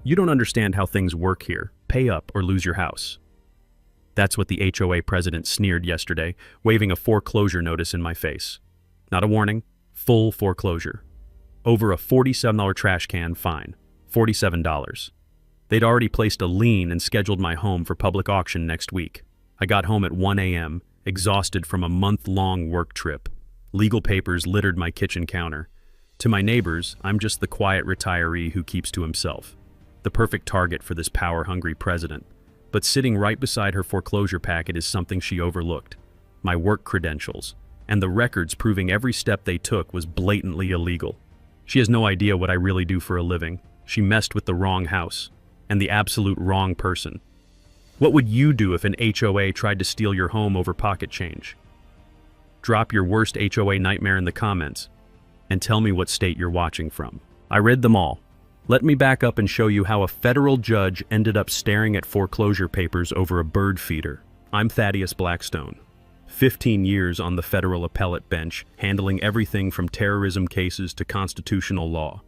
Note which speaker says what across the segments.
Speaker 1: You don't understand how things work here. Pay up or lose your house. That's what the HOA president sneered yesterday, waving a foreclosure notice in my face. Not a warning, full foreclosure. Over a $47 trash can fine. $47. They'd already placed a lien and scheduled my home for public auction next week. I got home at 1 a.m., exhausted from a month-long work trip. Legal papers littered my kitchen counter. To my neighbors, I'm just the quiet retiree who keeps to himself. The perfect target for this power-hungry president. But sitting right beside her foreclosure packet is something she overlooked. My work credentials, and the records proving every step they took was blatantly illegal. She has no idea what I really do for a living. She messed with the wrong house, and the absolute wrong person. What would you do if an HOA tried to steal your home over pocket change? Drop your worst HOA nightmare in the comments, and tell me what state you're watching from. I read them all. Let me back up and show you how a federal judge ended up staring at foreclosure papers over a bird feeder. I'm Thaddeus Blackstone. 15 years on the federal appellate bench, handling everything from terrorism cases to constitutional law.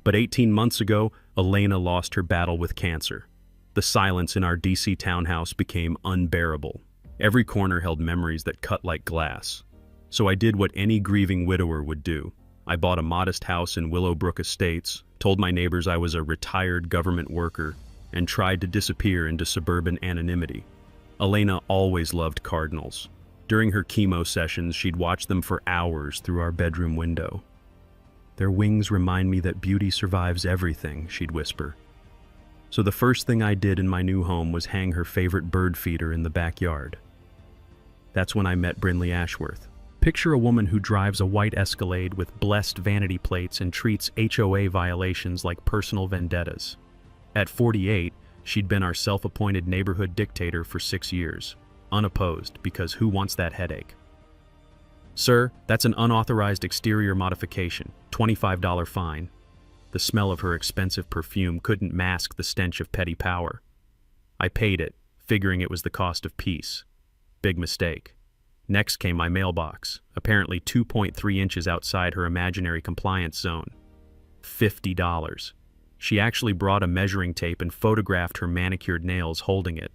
Speaker 1: But 18 months ago, Elena lost her battle with cancer. The silence in our DC townhouse became unbearable. Every corner held memories that cut like glass. So I did what any grieving widower would do. I bought a modest house in Willowbrook Estates, told my neighbors I was a retired government worker, and tried to disappear into suburban anonymity. Elena always loved cardinals. During her chemo sessions, she'd watch them for hours through our bedroom window. "Their wings remind me that beauty survives everything," she'd whisper. So the first thing I did in my new home was hang her favorite bird feeder in the backyard. That's when I met Brinley Ashworth. Picture a woman who drives a white Escalade with blessed vanity plates and treats HOA violations like personal vendettas. At 48, she'd been our self-appointed neighborhood dictator for 6 years, unopposed, because who wants that headache? "Sir, that's an unauthorized exterior modification, $25 fine." The smell of her expensive perfume couldn't mask the stench of petty power. I paid it, figuring it was the cost of peace. Big mistake. Next came my mailbox, apparently 2.3 inches outside her imaginary compliance zone. $50. She actually brought a measuring tape and photographed her manicured nails holding it.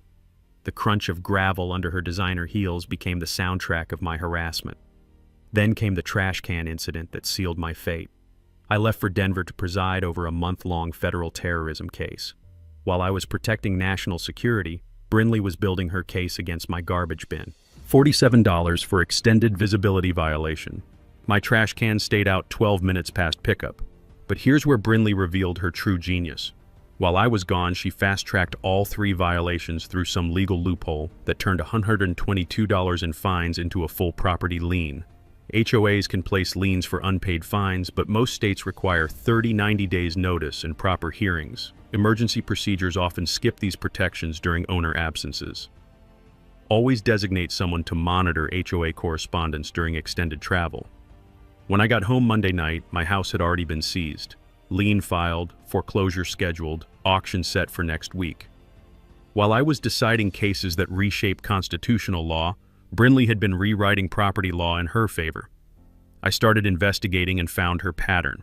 Speaker 1: The crunch of gravel under her designer heels became the soundtrack of my harassment. Then came the trash can incident that sealed my fate. I left for Denver to preside over a month-long federal terrorism case. While I was protecting national security, Brinley was building her case against my garbage bin. $47 for extended visibility violation. My trash can stayed out 12 minutes past pickup. But here's where Brinley revealed her true genius. While I was gone, she fast-tracked all 3 violations through some legal loophole that turned $122 in fines into a full property lien. HOAs can place liens for unpaid fines, but most states require 90 days notice and proper hearings. Emergency procedures often skip these protections during owner absences. Always designate someone to monitor HOA correspondence during extended travel. When I got home Monday night, my house had already been seized. Lien filed, foreclosure scheduled, auction set for next week. While I was deciding cases that reshape constitutional law, Brinley had been rewriting property law in her favor. I started investigating and found her pattern.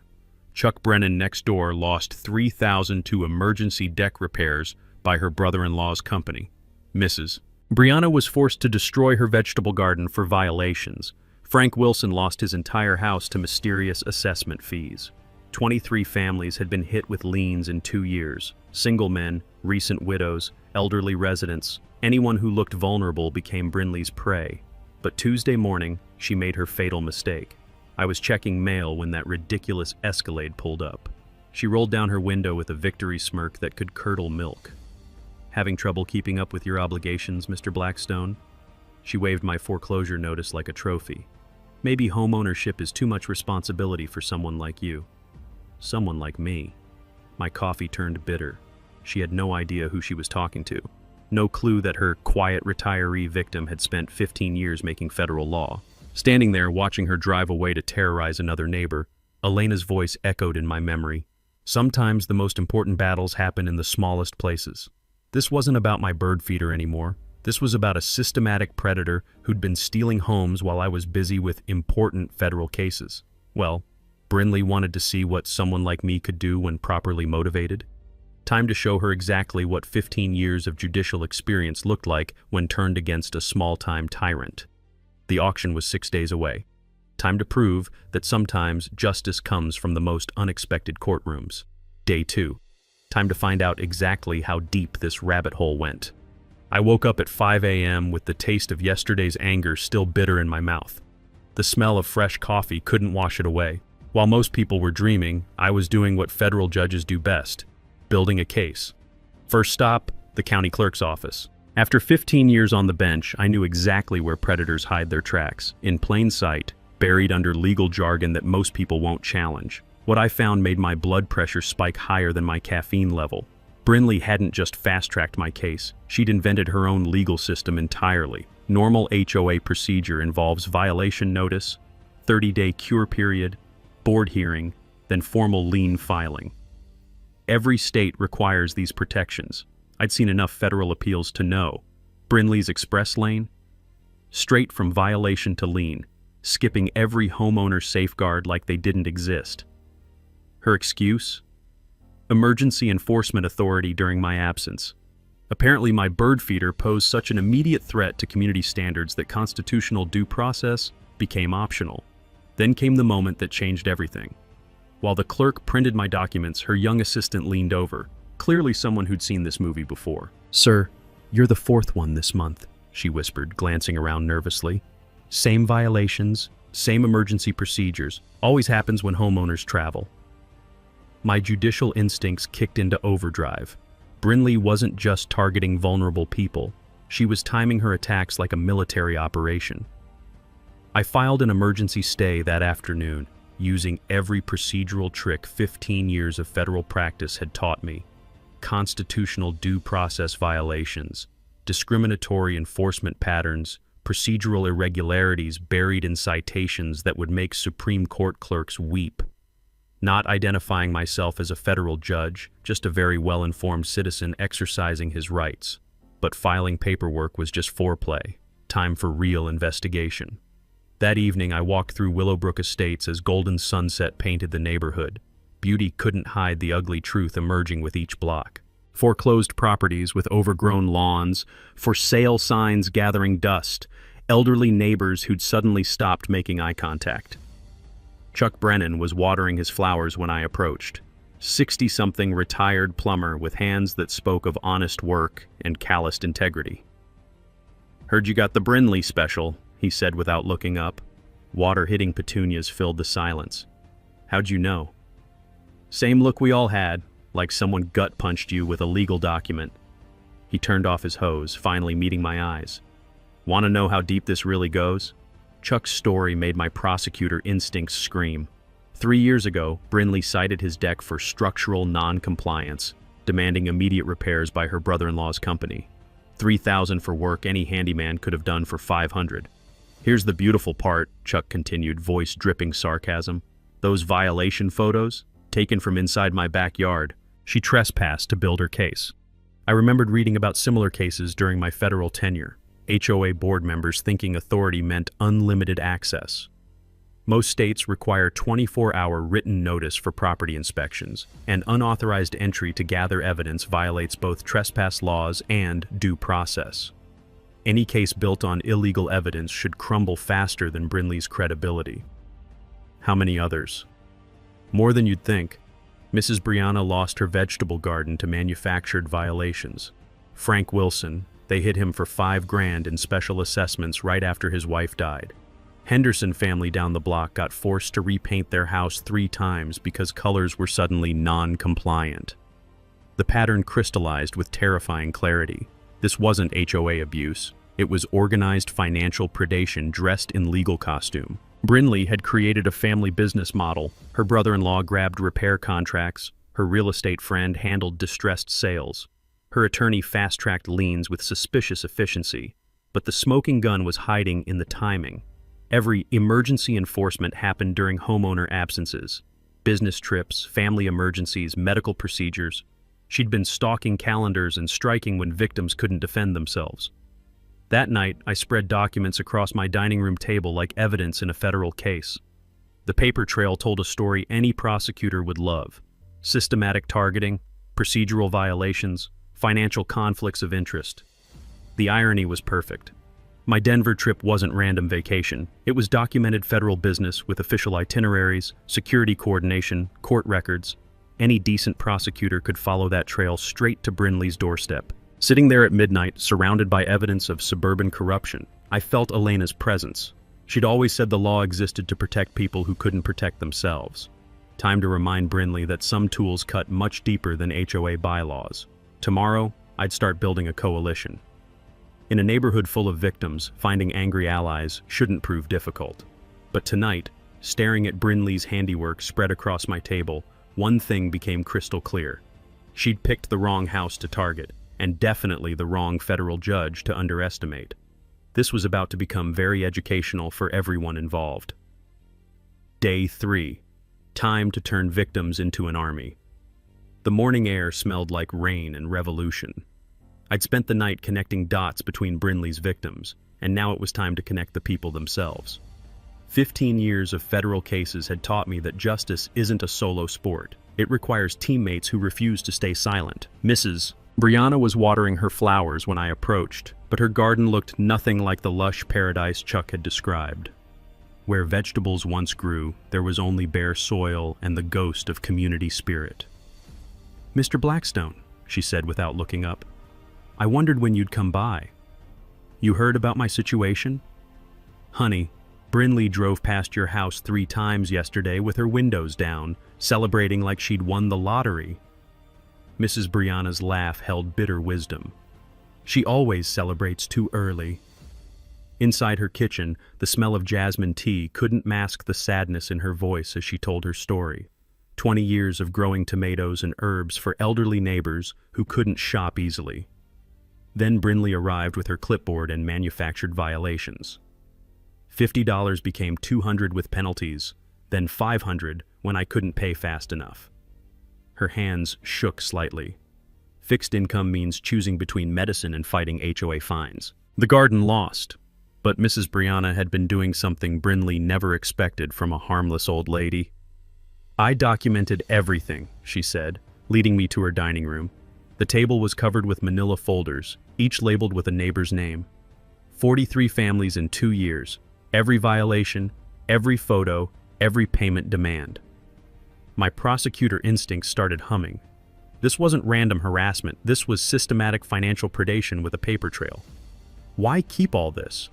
Speaker 1: Chuck Brennan next door lost $3,000 to emergency deck repairs by her brother-in-law's company, Mrs. Brianna was forced to destroy her vegetable garden for violations. Frank Wilson lost his entire house to mysterious assessment fees. 23 families had been hit with liens in 2 years. Single men, recent widows, elderly residents. Anyone who looked vulnerable became Brinley's prey. But Tuesday morning, she made her fatal mistake. I was checking mail when that ridiculous Escalade pulled up. She rolled down her window with a victory smirk that could curdle milk. "Having trouble keeping up with your obligations, Mr. Blackstone?" She waved my foreclosure notice like a trophy. "Maybe homeownership is too much responsibility for someone like you." Someone like me. My coffee turned bitter. She had no idea who she was talking to. No clue that her quiet retiree victim had spent 15 years making federal law. Standing there watching her drive away to terrorize another neighbor, Elena's voice echoed in my memory. Sometimes the most important battles happen in the smallest places. This wasn't about my bird feeder anymore. This was about a systematic predator who'd been stealing homes while I was busy with important federal cases. Well, Brinley wanted to see what someone like me could do when properly motivated. Time to show her exactly what 15 years of judicial experience looked like when turned against a small-time tyrant. The auction was 6 days away. Time to prove that sometimes justice comes from the most unexpected courtrooms. Day 2. Time to find out exactly how deep this rabbit hole went. I woke up at 5 a.m. with the taste of yesterday's anger still bitter in my mouth. The smell of fresh coffee couldn't wash it away. While most people were dreaming, I was doing what federal judges do best: building a case. First stop, the county clerk's office. After 15 years on the bench, I knew exactly where predators hide their tracks, in plain sight, buried under legal jargon that most people won't challenge. What I found made my blood pressure spike higher than my caffeine level. Brinley hadn't just fast-tracked my case, she'd invented her own legal system entirely. Normal HOA procedure involves violation notice, 30-day cure period, board hearing, then formal lien filing. Every state requires these protections. I'd seen enough federal appeals to know. Brinley's express lane? Straight from violation to lien, skipping every homeowner safeguard like they didn't exist. Her excuse? Emergency enforcement authority during my absence. Apparently my bird feeder posed such an immediate threat to community standards that constitutional due process became optional. Then came the moment that changed everything. While the clerk printed my documents, her young assistant leaned over, clearly someone who'd seen this movie before. "Sir, you're the 4th one this month," she whispered, glancing around nervously. "Same violations, same emergency procedures. Always happens when homeowners travel." My judicial instincts kicked into overdrive. Brinley wasn't just targeting vulnerable people. She was timing her attacks like a military operation. I filed an emergency stay that afternoon, using every procedural trick 15 years of federal practice had taught me. Constitutional due process violations, discriminatory enforcement patterns, procedural irregularities buried in citations that would make Supreme Court clerks weep. Not identifying myself as a federal judge, just a very well-informed citizen exercising his rights. But filing paperwork was just foreplay. Time for real investigation. That evening, I walked through Willowbrook Estates as golden sunset painted the neighborhood. Beauty couldn't hide the ugly truth emerging with each block. Foreclosed properties with overgrown lawns, for sale signs gathering dust, elderly neighbors who'd suddenly stopped making eye contact. Chuck Brennan was watering his flowers when I approached. 60-something retired plumber with hands that spoke of honest work and calloused integrity. "Heard you got the Brinley special," he said without looking up. Water hitting petunias filled the silence. "How'd you know?" "Same look we all had, like someone gut-punched you with a legal document." He turned off his hose, finally meeting my eyes. "Want to know how deep this really goes?" Chuck's story made my prosecutor instincts scream. 3 years ago, Brinley cited his deck for structural non-compliance, demanding immediate repairs by her brother-in-law's company. $3,000 for work any handyman could have done for $500. "Here's the beautiful part," Chuck continued, voice dripping sarcasm. "Those violation photos, taken from inside my backyard." She trespassed to build her case. I remembered reading about similar cases during my federal tenure. HOA board members thinking authority meant unlimited access. Most states require 24-hour written notice for property inspections, and unauthorized entry to gather evidence violates both trespass laws and due process. Any case built on illegal evidence should crumble faster than Brinley's credibility. How many others? More than you'd think. Mrs. Brianna lost her vegetable garden to manufactured violations. Frank Wilson, they hit him for $5,000 in special assessments right after his wife died. Henderson family down the block got forced to repaint their house 3 times because colors were suddenly non-compliant. The pattern crystallized with terrifying clarity. This wasn't HOA abuse. It was organized financial predation dressed in legal costume. Brinley had created a family business model. Her brother-in-law grabbed repair contracts. Her real estate friend handled distressed sales. Her attorney fast-tracked liens with suspicious efficiency. But the smoking gun was hiding in the timing. Every emergency enforcement happened during homeowner absences. Business trips, family emergencies, medical procedures. She'd been stalking calendars and striking when victims couldn't defend themselves. That night, I spread documents across my dining room table like evidence in a federal case. The paper trail told a story any prosecutor would love. Systematic targeting, procedural violations, financial conflicts of interest. The irony was perfect. My Denver trip wasn't random vacation. It was documented federal business with official itineraries, security coordination, court records. Any decent prosecutor could follow that trail straight to Brinley's doorstep. Sitting there at midnight, surrounded by evidence of suburban corruption, I felt Elena's presence. She'd always said the law existed to protect people who couldn't protect themselves. Time to remind Brinley that some tools cut much deeper than HOA bylaws. Tomorrow, I'd start building a coalition. In a neighborhood full of victims, finding angry allies shouldn't prove difficult. But tonight, staring at Brinley's handiwork spread across my table, one thing became crystal clear. She'd picked the wrong house to target, and definitely the wrong federal judge to underestimate. This was about to become very educational for everyone involved. Day 3. Time to turn victims into an army. The morning air smelled like rain and revolution. I'd spent the night connecting dots between Brinley's victims, and now it was time to connect the people themselves. 15 years of federal cases had taught me that justice isn't a solo sport. It requires teammates who refuse to stay silent. Mrs. Brianna was watering her flowers when I approached, but her garden looked nothing like the lush paradise Chuck had described. Where vegetables once grew, there was only bare soil and the ghost of community spirit. "Mr. Blackstone," she said without looking up, "I wondered when you'd come by. You heard about my situation? Honey, Brinley drove past your house 3 times yesterday with her windows down, celebrating like she'd won the lottery." Mrs. Brianna's laugh held bitter wisdom. "She always celebrates too early." Inside her kitchen, the smell of jasmine tea couldn't mask the sadness in her voice as she told her story. 20 years of growing tomatoes and herbs for elderly neighbors who couldn't shop easily. Then Brinley arrived with her clipboard and manufactured violations. $50 became $200 with penalties, then $500 when I couldn't pay fast enough. Her hands shook slightly. Fixed income means choosing between medicine and fighting HOA fines. The garden lost, but Mrs. Brianna had been doing something Brinley never expected from a harmless old lady. "I documented everything," she said, leading me to her dining room. The table was covered with manila folders, each labeled with a neighbor's name. 43 families in 2 years. Every violation, every photo, every payment demand. My prosecutor instincts started humming. This wasn't random harassment, this was systematic financial predation with a paper trail. Why keep all this?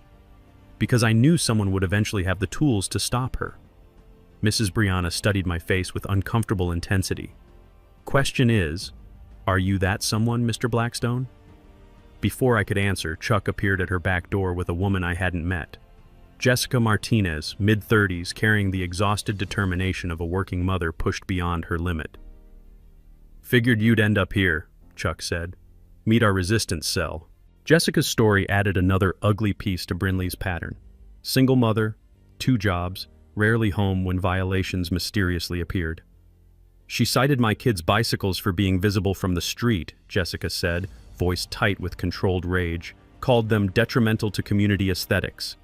Speaker 1: Because I knew someone would eventually have the tools to stop her. Mrs. Brianna studied my face with uncomfortable intensity. "Question is, are you that someone, Mr. Blackstone?" Before I could answer, Chuck appeared at her back door with a woman I hadn't met. Jessica Martinez, mid-30s, carrying the exhausted determination of a working mother pushed beyond her limit. "Figured you'd end up here," Chuck said. "Meet our resistance cell." Jessica's story added another ugly piece to Brinley's pattern. Single mother, 2 jobs, rarely home when violations mysteriously appeared. "She cited my kids' bicycles for being visible from the street," Jessica said, voice tight with controlled rage, "called them detrimental to community aesthetics.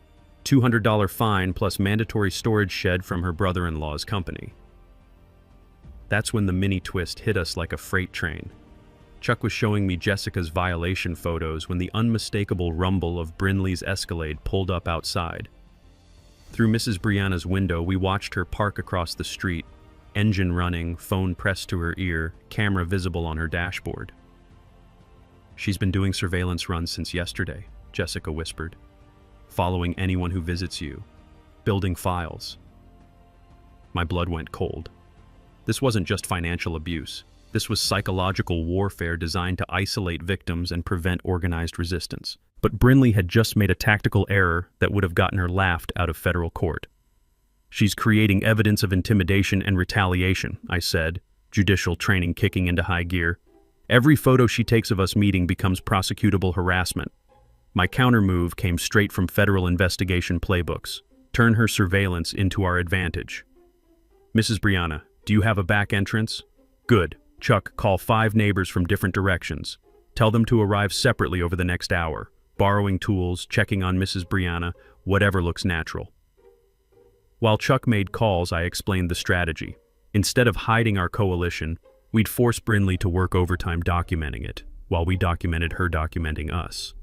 Speaker 1: $200 fine plus mandatory storage shed from her brother-in-law's company." That's when the mini twist hit us like a freight train. Chuck was showing me Jessica's violation photos when the unmistakable rumble of Brinley's Escalade pulled up outside. Through Mrs. Brianna's window, we watched her park across the street, engine running, phone pressed to her ear, camera visible on her dashboard. "She's been doing surveillance runs since yesterday," Jessica whispered. "Following anyone who visits you, building files." My blood went cold. This wasn't just financial abuse. This was psychological warfare designed to isolate victims and prevent organized resistance. But Brinley had just made a tactical error that would have gotten her laughed out of federal court. "She's creating evidence of intimidation and retaliation," I said, judicial training kicking into high gear. "Every photo she takes of us meeting becomes prosecutable harassment." My counter-move came straight from federal investigation playbooks. Turn her surveillance into our advantage. "Mrs. Brianna, do you have a back entrance?" "Good. Chuck, call 5 neighbors from different directions. Tell them to arrive separately over the next hour. Borrowing tools, checking on Mrs. Brianna, whatever looks natural." While Chuck made calls, I explained the strategy. Instead of hiding our coalition, We'd force Brinley to work overtime documenting it, while we documented her documenting us.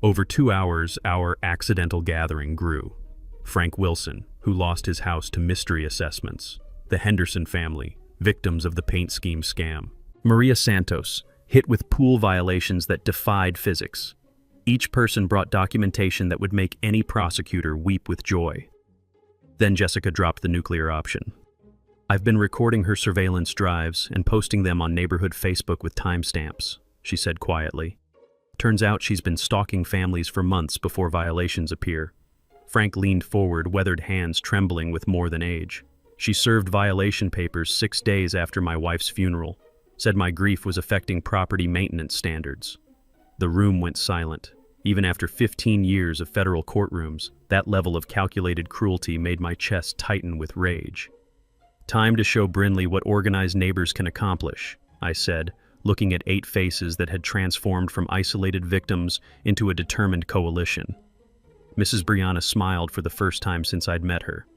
Speaker 1: Over 2 hours, our accidental gathering grew. Frank Wilson, who lost his house to mystery assessments. The Henderson family, victims of the paint scheme scam. Maria Santos, hit with pool violations that defied physics. Each person brought documentation that would make any prosecutor weep with joy. Then Jessica dropped the nuclear option. I've been recording her surveillance drives and posting them on neighborhood Facebook with timestamps, she said quietly. Turns out she's been stalking families for months before violations appear. Frank leaned forward, weathered hands trembling with more than age. She served violation papers 6 days after my wife's funeral, said my grief was affecting property maintenance standards. The room went silent. Even after 15 years of federal courtrooms, that level of calculated cruelty made my chest tighten with rage. Time to show Brinley what organized neighbors can accomplish, I said, looking at 8 faces that had transformed from isolated victims into a determined coalition. Mrs. Brianna smiled for the first time since I'd met her.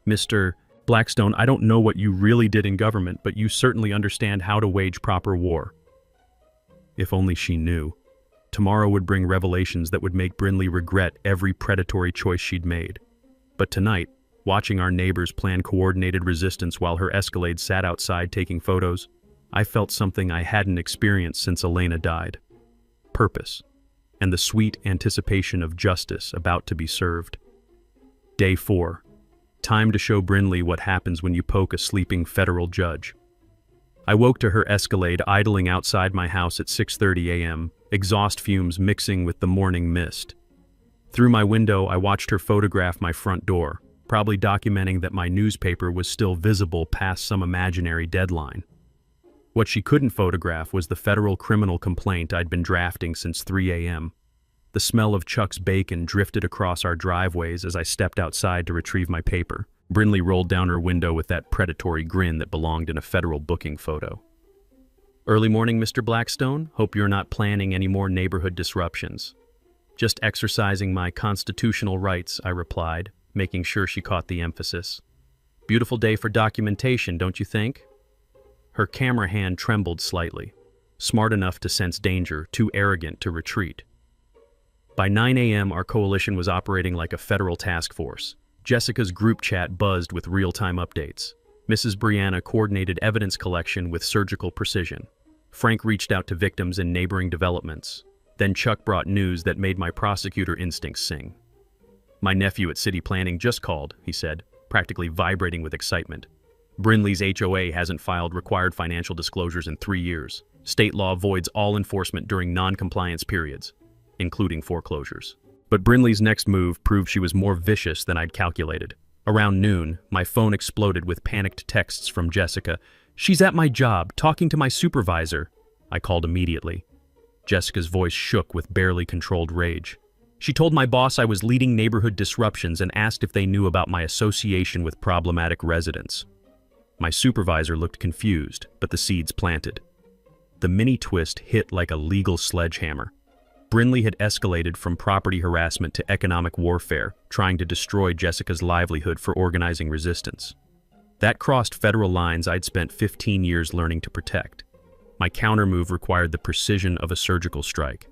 Speaker 1: Mr. Blackstone, I don't know what you really did in government, but you certainly understand how to wage proper war. If only she knew. Tomorrow would bring revelations that would make Brinley regret every predatory choice she'd made. But tonight, watching our neighbors plan coordinated resistance while her Escalade sat outside taking photos, I felt something I hadn't experienced since Elena died. Purpose, and the sweet anticipation of justice about to be served. Day 4. Time to show Brinley what happens when you poke a sleeping federal judge. I woke to her Escalade idling outside my house at 6:30 a.m., exhaust fumes mixing with the morning mist. Through my window, I watched her photograph my front door, probably documenting that my newspaper was still visible past some imaginary deadline. What she couldn't photograph was the federal criminal complaint I'd been drafting since 3 a.m. The smell of Chuck's bacon drifted across our driveways as I stepped outside to retrieve my paper. Brinley rolled down her window with that predatory grin that belonged in a federal booking photo. Early morning, Mr. Blackstone. Hope you're not planning any more neighborhood disruptions. Just exercising my constitutional rights, I replied, making sure she caught the emphasis. Beautiful day for documentation, don't you think? Her camera hand trembled slightly. Smart enough to sense danger, too arrogant to retreat. By 9 a.m., our coalition was operating like a federal task force. Jessica's group chat buzzed with real-time updates. Mrs. Brianna coordinated evidence collection with surgical precision. Frank reached out to victims in neighboring developments. Then Chuck brought news that made my prosecutor instincts sing. My nephew at City Planning just called, he said, practically vibrating with excitement. Brinley's HOA hasn't filed required financial disclosures in 3 years. State law voids all enforcement during non-compliance periods, including foreclosures. But Brinley's next move proved she was more vicious than I'd calculated. Around noon, my phone exploded with panicked texts from Jessica. "She's at my job, talking to my supervisor." I called immediately. Jessica's voice shook with barely controlled rage. She told my boss I was leading neighborhood disruptions and asked if they knew about my association with problematic residents. My supervisor looked confused, but the seeds planted. The mini twist hit like a legal sledgehammer. Brinley had escalated from property harassment to economic warfare, trying to destroy Jessica's livelihood for organizing resistance. That crossed federal lines I'd spent 15 years learning to protect. My countermove required the precision of a surgical strike.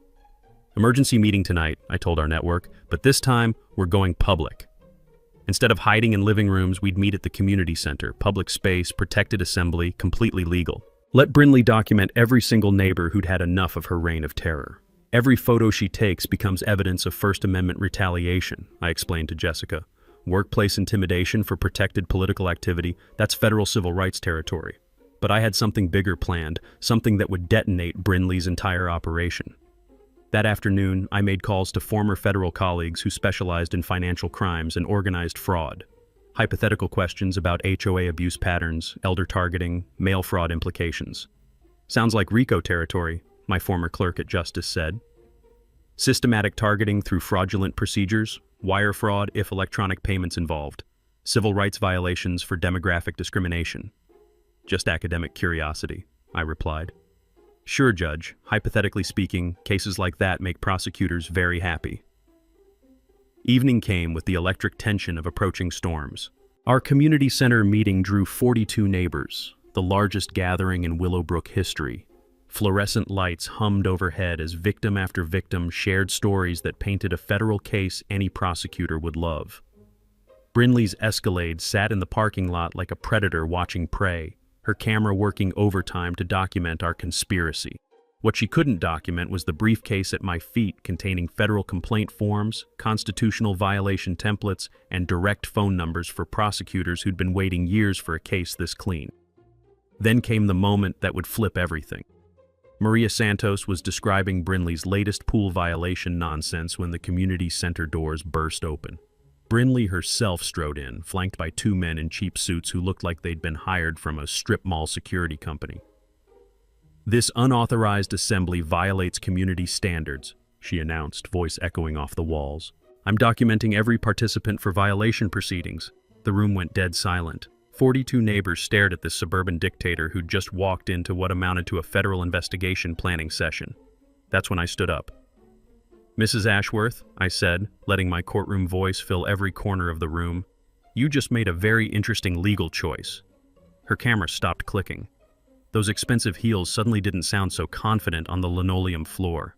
Speaker 1: Emergency meeting tonight, I told our network, but this time we're going public. Instead of hiding in living rooms, we'd meet at the community center, public space, protected assembly, completely legal. Let Brinley document every single neighbor who'd had enough of her reign of terror. Every photo she takes becomes evidence of First Amendment retaliation, I explained to Jessica. Workplace intimidation for protected political activity, that's federal civil rights territory. But I had something bigger planned, something that would detonate Brinley's entire operation. That afternoon, I made calls to former federal colleagues who specialized in financial crimes and organized fraud. Hypothetical questions about HOA abuse patterns, elder targeting, mail fraud implications. Sounds like RICO territory, my former clerk at Justice said. Systematic targeting through fraudulent procedures, wire fraud if electronic payments involved, civil rights violations for demographic discrimination. Just academic curiosity, I replied. Sure, Judge. Hypothetically speaking, cases like that make prosecutors very happy. Evening came with the electric tension of approaching storms. Our community center meeting drew 42 neighbors. the largest gathering in Willowbrook history. Fluorescent lights hummed overhead as victim after victim shared stories that painted a federal case any prosecutor would love. Brinley's Escalade sat in the parking lot like a predator watching prey, her camera working overtime to document our conspiracy. What she couldn't document was the briefcase at my feet containing federal complaint forms, constitutional violation templates, and direct phone numbers for prosecutors who'd been waiting years for a case this clean. Then came the moment that would flip everything. Maria Santos was describing Brinley's latest pool violation nonsense when the community center doors burst open. Brinley herself strode in, flanked by two men in cheap suits who looked like they'd been hired from a strip mall security company. "This unauthorized assembly violates community standards," she announced, voice echoing off the walls. "I'm documenting every participant for violation proceedings." The room went dead silent. 42 neighbors stared at this suburban dictator who'd just walked into what amounted to a federal investigation planning session. That's when I stood up. "Mrs. Ashworth," I said, letting my courtroom voice fill every corner of the room, "you just made a very interesting legal choice." Her camera stopped clicking. Those expensive heels suddenly didn't sound so confident on the linoleum floor.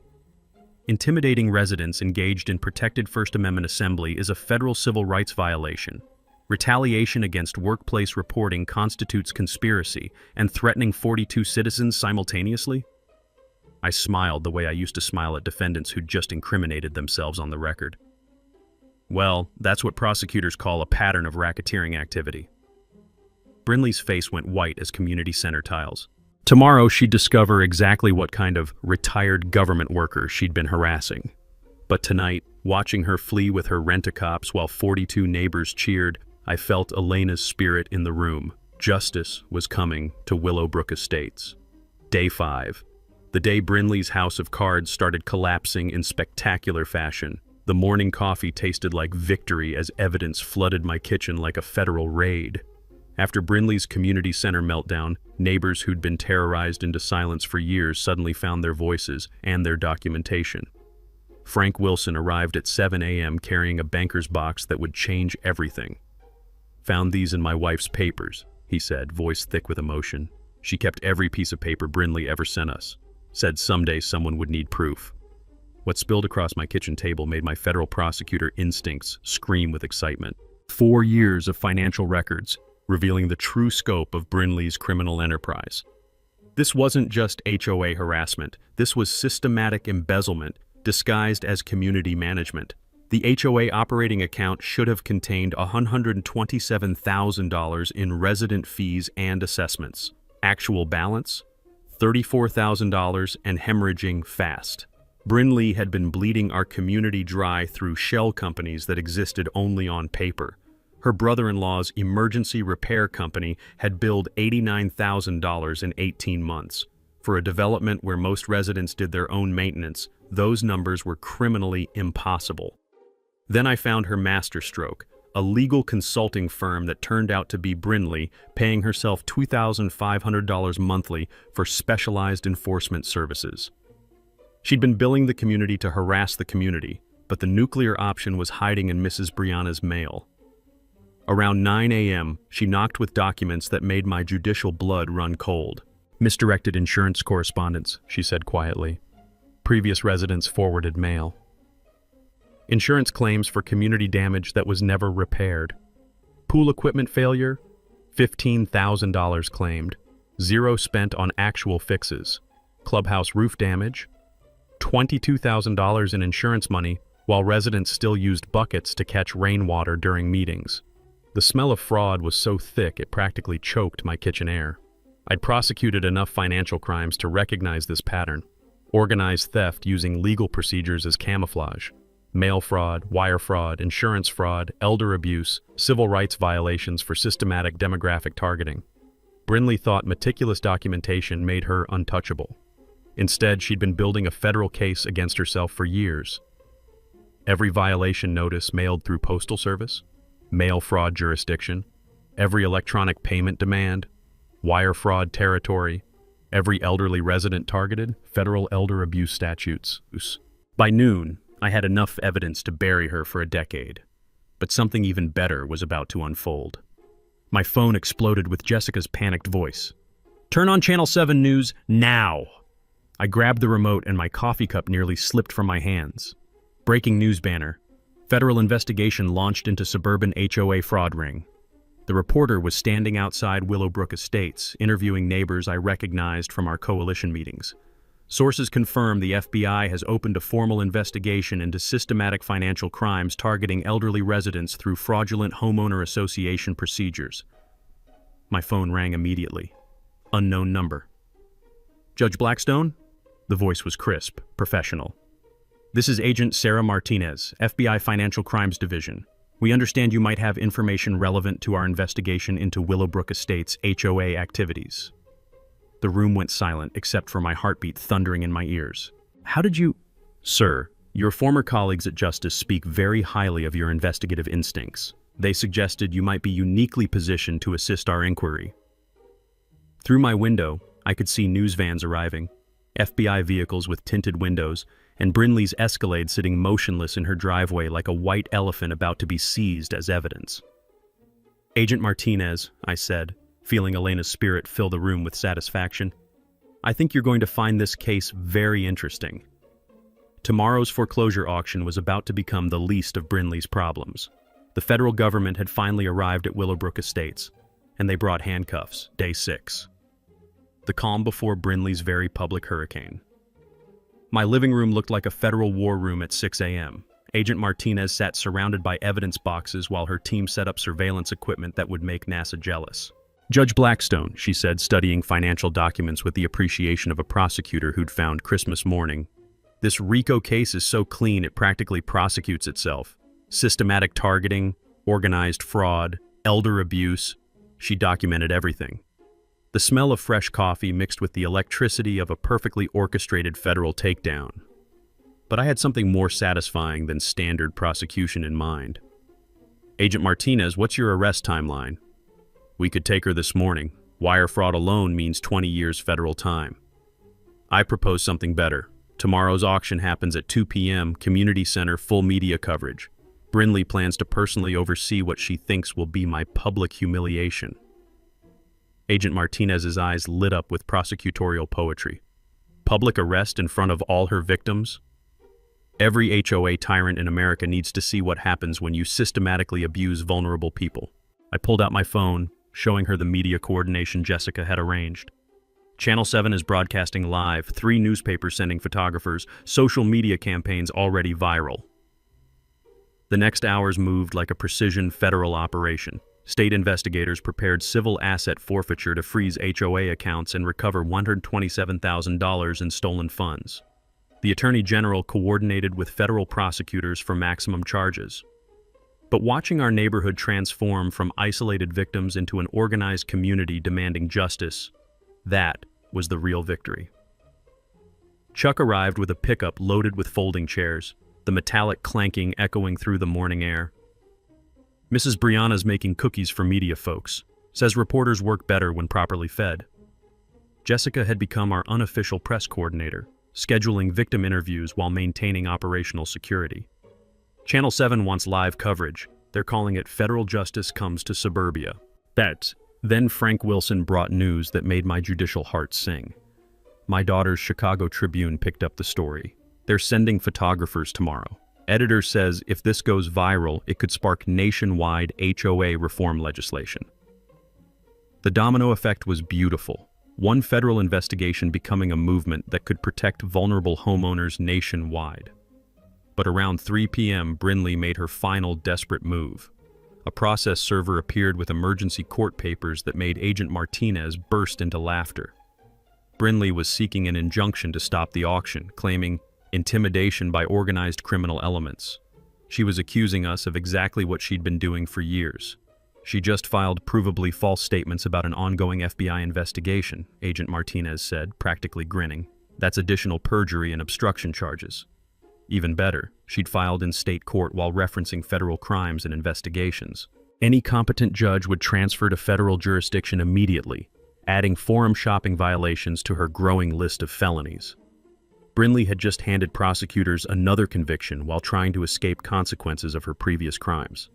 Speaker 1: Intimidating residents engaged in protected First Amendment assembly is a federal civil rights violation. Retaliation against workplace reporting constitutes conspiracy, and threatening 42 citizens simultaneously? I smiled the way I used to smile at defendants who'd just incriminated themselves on the record. "Well, that's what prosecutors call a pattern of racketeering activity." Brinley's face went white as community center tiles. Tomorrow she'd discover exactly what kind of retired government worker she'd been harassing. But tonight, watching her flee with her rent-a-cops while 42 neighbors cheered, I felt Elena's spirit in the room. Justice was coming to Willowbrook Estates. Day 5. The day Brinley's house of cards started collapsing in spectacular fashion. The morning coffee tasted like victory as evidence flooded my kitchen like a federal raid. After Brinley's community center meltdown, neighbors who'd been terrorized into silence for years suddenly found their voices and their documentation. Frank Wilson arrived at 7 a.m. carrying a banker's box that would change everything. "Found these in my wife's papers," he said, voice thick with emotion. "She kept every piece of paper Brinley ever sent us. Said someday someone would need proof." What spilled across my kitchen table made my federal prosecutor instincts scream with excitement. 4 years of financial records, revealing the true scope of Brinley's criminal enterprise. This wasn't just HOA harassment. This was systematic embezzlement disguised as community management. The HOA operating account should have contained $127,000 in resident fees and assessments. Actual balance? $34,000 and hemorrhaging fast. Brinley had been bleeding our community dry through shell companies that existed only on paper. Her brother-in-law's emergency repair company had billed $89,000 in 18 months. For a development where most residents did their own maintenance, those numbers were criminally impossible. Then I found her masterstroke, a legal consulting firm that turned out to be Brinley, paying herself $2,500 monthly for specialized enforcement services. She'd been billing the community to harass the community, but the nuclear option was hiding in Mrs. Brianna's mail. Around 9 a.m., she knocked with documents that made my judicial blood run cold. "Misdirected insurance correspondence," she said quietly. "Previous residents forwarded mail. Insurance claims for community damage that was never repaired. Pool equipment failure, $15,000 claimed. 0 spent on actual fixes. Clubhouse roof damage, $22,000 in insurance money, while residents still used buckets to catch rainwater during meetings." The smell of fraud was so thick it practically choked my kitchen air. I'd prosecuted enough financial crimes to recognize this pattern. Organized theft using legal procedures as camouflage. Mail fraud, wire fraud, insurance fraud, elder abuse, civil rights violations for systematic demographic targeting. Brinley thought meticulous documentation made her untouchable. Instead, she'd been building a federal case against herself for years. Every violation notice mailed through postal service, mail fraud jurisdiction, every electronic payment demand, wire fraud territory, every elderly resident targeted, federal elder abuse statutes. By noon, I had enough evidence to bury her for a decade, but something even better was about to unfold. My phone exploded with Jessica's panicked voice. Turn on Channel 7 News now. I grabbed the remote and my coffee cup nearly slipped from my hands. Breaking news banner. Federal investigation launched into suburban HOA fraud ring. The reporter was standing outside Willowbrook Estates, interviewing neighbors I recognized from our coalition meetings. Sources confirm the FBI has opened a formal investigation into systematic financial crimes targeting elderly residents through fraudulent homeowner association procedures. My phone rang immediately. Unknown number. Judge Blackstone? The voice was crisp, professional. This is Agent Sarah Martinez, FBI Financial Crimes Division. We understand you might have information relevant to our investigation into Willowbrook Estates' HOA activities. The room went silent except for my heartbeat thundering in my ears. How did you... Sir, your former colleagues at Justice speak very highly of your investigative instincts. They suggested you might be uniquely positioned to assist our inquiry. Through my window, I could see news vans arriving, FBI vehicles with tinted windows, and Brinley's Escalade sitting motionless in her driveway like a white elephant about to be seized as evidence. Agent Martinez, I said, feeling Elena's spirit fill the room with satisfaction. I think you're going to find this case very interesting. Tomorrow's foreclosure auction was about to become the least of Brinley's problems. The federal government had finally arrived at Willowbrook Estates, and they brought handcuffs, day 6. The calm before Brinley's very public hurricane. My living room looked like a federal war room at 6 a.m. Agent Martinez sat surrounded by evidence boxes while her team set up surveillance equipment that would make NASA jealous. Judge Blackstone, she said, studying financial documents with the appreciation of a prosecutor who'd found Christmas morning. This RICO case is so clean it practically prosecutes itself. Systematic targeting, organized fraud, elder abuse. She documented everything. The smell of fresh coffee mixed with the electricity of a perfectly orchestrated federal takedown. But I had something more satisfying than standard prosecution in mind. Agent Martinez, what's your arrest timeline? We could take her this morning. Wire fraud alone means 20 years federal time. I propose something better. Tomorrow's auction happens at 2 p.m., community center, full media coverage. Brinley plans to personally oversee what she thinks will be my public humiliation. Agent Martinez's eyes lit up with prosecutorial poetry. Public arrest in front of all her victims? Every HOA tyrant in America needs to see what happens when you systematically abuse vulnerable people. I pulled out my phone, showing her the media coordination Jessica had arranged. Channel 7 is broadcasting live, 3 newspapers sending photographers, social media campaigns already viral. The next hours moved like a precision federal operation. State investigators prepared civil asset forfeiture to freeze HOA accounts and recover $127,000 in stolen funds. The Attorney General coordinated with federal prosecutors for maximum charges. But watching our neighborhood transform from isolated victims into an organized community demanding justice, that was the real victory. Chuck arrived with a pickup loaded with folding chairs, the metallic clanking echoing through the morning air. Mrs. Brianna's making cookies for media folks. Says reporters work better when properly fed. Jessica had become our unofficial press coordinator, scheduling victim interviews while maintaining operational security. Channel 7 wants live coverage. They're calling it Federal Justice Comes to Suburbia. Then Frank Wilson brought news that made my judicial heart sing. My daughter's Chicago Tribune picked up the story. They're sending photographers tomorrow. Editor says if this goes viral, it could spark nationwide HOA reform legislation. The domino effect was beautiful. One federal investigation becoming a movement that could protect vulnerable homeowners nationwide. But around 3 p.m., Brinley made her final desperate move. A process server appeared with emergency court papers that made Agent Martinez burst into laughter. Brinley was seeking an injunction to stop the auction, claiming intimidation by organized criminal elements. She was accusing us of exactly what she'd been doing for years. She just filed provably false statements about an ongoing FBI investigation, Agent Martinez said, practically grinning. That's additional perjury and obstruction charges. Even better, she'd filed in state court while referencing federal crimes and investigations. Any competent judge would transfer to federal jurisdiction immediately, adding forum shopping violations to her growing list of felonies. Brinley had just handed prosecutors another conviction while trying to escape consequences of her previous crimes.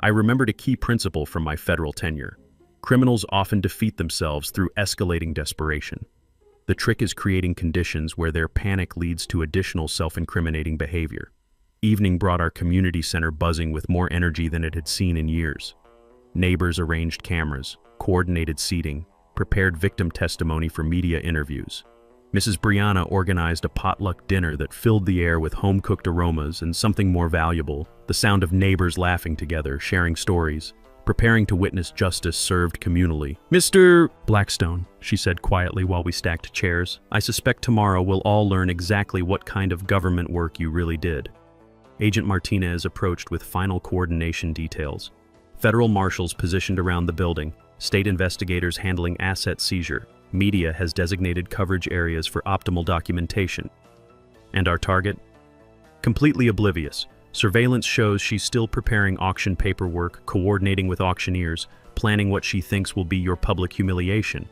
Speaker 1: I remembered a key principle from my federal tenure. Criminals often defeat themselves through escalating desperation. The trick is creating conditions where their panic leads to additional self-incriminating behavior. Evening brought our community center buzzing with more energy than it had seen in years. Neighbors arranged cameras, coordinated seating, prepared victim testimony for media interviews. Mrs. Brianna organized a potluck dinner that filled the air with home-cooked aromas and something more valuable, the sound of neighbors laughing together, sharing stories, preparing to witness justice served communally. "Mr. Blackstone," she said quietly while we stacked chairs, "I suspect tomorrow we'll all learn exactly what kind of government work you really did." Agent Martinez approached with final coordination details. Federal marshals positioned around the building, state investigators handling asset seizure. Media has designated coverage areas for optimal documentation. And our target? Completely oblivious. Surveillance shows she's still preparing auction paperwork, coordinating with auctioneers, planning what she thinks will be your public humiliation.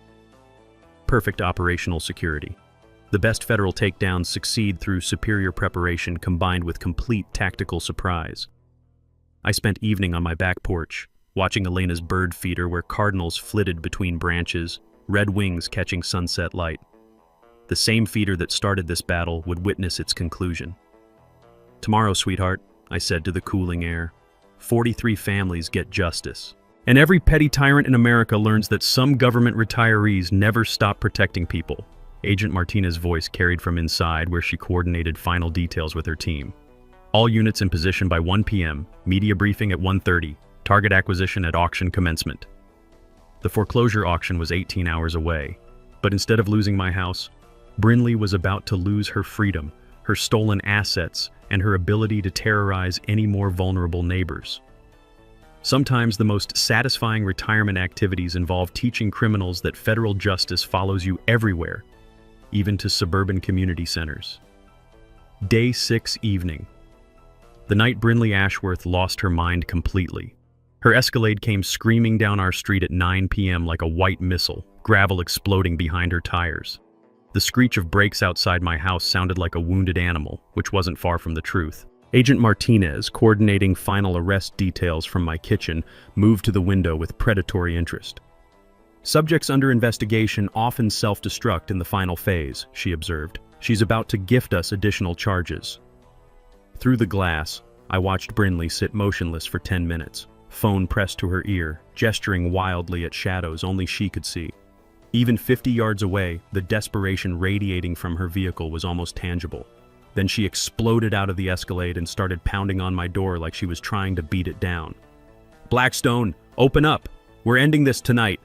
Speaker 1: Perfect operational security. The best federal takedowns succeed through superior preparation combined with complete tactical surprise. I spent evening on my back porch, watching Elena's bird feeder where cardinals flitted between branches, red wings catching sunset light. The same feeder that started this battle would witness its conclusion. "Tomorrow, sweetheart," I said to the cooling air, 43 families get justice. And every petty tyrant in America learns that some government retirees never stop protecting people. Agent Martinez's voice carried from inside where she coordinated final details with her team. All units in position by 1 p.m., media briefing at 1:30, target acquisition at auction commencement. The foreclosure auction was 18 hours away, but instead of losing my house, Brinley was about to lose her freedom, her stolen assets, and her ability to terrorize any more vulnerable neighbors. Sometimes the most satisfying retirement activities involve teaching criminals that federal justice follows you everywhere, even to suburban community centers. Day 6 evening. The night Brinley Ashworth lost her mind completely. Her Escalade came screaming down our street at 9 p.m. like a white missile, gravel exploding behind her tires. The screech of brakes outside my house sounded like a wounded animal, which wasn't far from the truth. Agent Martinez, coordinating final arrest details from my kitchen, moved to the window with predatory interest. "Subjects under investigation often self-destruct in the final phase," she observed. "She's about to gift us additional charges." Through the glass, I watched Brinley sit motionless for 10 minutes, phone pressed to her ear, gesturing wildly at shadows only she could see. Even 50 yards away, the desperation radiating from her vehicle was almost tangible. Then she exploded out of the Escalade and started pounding on my door like she was trying to beat it down. "Blackstone, open up! We're ending this tonight!"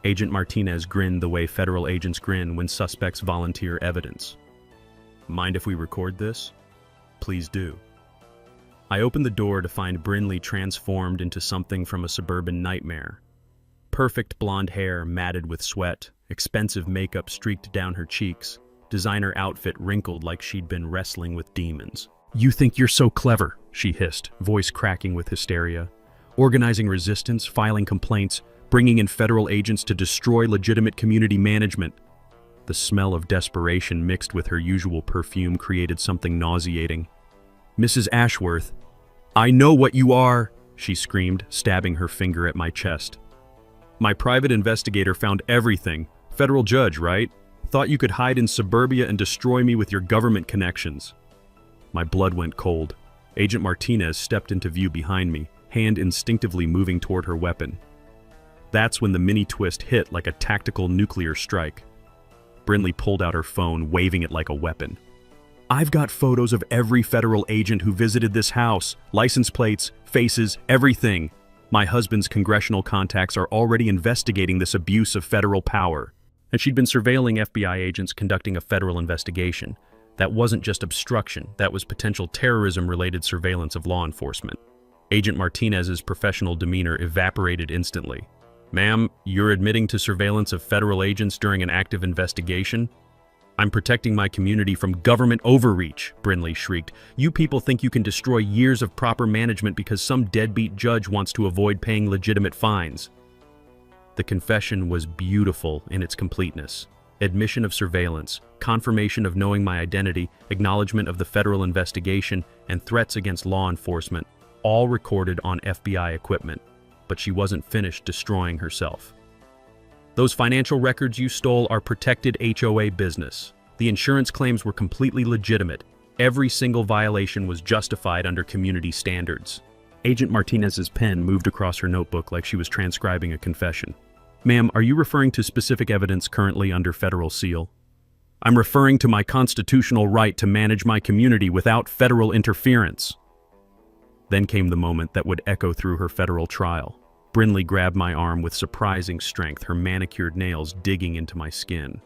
Speaker 1: Agent Martinez grinned the way federal agents grin when suspects volunteer evidence. "Mind if we record this?" "Please do." I opened the door to find Brinley transformed into something from a suburban nightmare. Perfect blonde hair matted with sweat, expensive makeup streaked down her cheeks, designer outfit wrinkled like she'd been wrestling with demons. "You think you're so clever," she hissed, voice cracking with hysteria. "Organizing resistance, filing complaints, bringing in federal agents to destroy legitimate community management." The smell of desperation mixed with her usual perfume created something nauseating. "Mrs. Ashworth, I know what you are," she screamed, stabbing her finger at my chest. "My private investigator found everything. Federal judge, right? Thought you could hide in suburbia and destroy me with your government connections." My blood went cold. Agent Martinez stepped into view behind me, hand instinctively moving toward her weapon. That's when the mini twist hit like a tactical nuclear strike. Brinley pulled out her phone, waving it like a weapon. "I've got photos of every federal agent who visited this house, license plates, faces, everything. My husband's congressional contacts are already investigating this abuse of federal power." And she'd been surveilling FBI agents conducting a federal investigation. That wasn't just obstruction, that was potential terrorism-related surveillance of law enforcement. Agent Martinez's professional demeanor evaporated instantly. "Ma'am, you're admitting to surveillance of federal agents during an active investigation?" "I'm protecting my community from government overreach," Brinley shrieked. "You people think you can destroy years of proper management because some deadbeat judge wants to avoid paying legitimate fines." The confession was beautiful in its completeness. Admission of surveillance, confirmation of knowing my identity, acknowledgement of the federal investigation, and threats against law enforcement, all recorded on FBI equipment. but she wasn't finished destroying herself. Those financial records you stole are protected HOA business. The insurance claims were completely legitimate. Every single violation was justified under community standards. Agent Martinez's pen moved across her notebook like she was transcribing a confession. Ma'am, are you referring to specific evidence currently under federal seal? I'm referring to my constitutional right to manage my community without federal interference. Then came the moment that would echo through her federal trial. Brinley grabbed my arm with surprising strength, her manicured nails digging into my skin.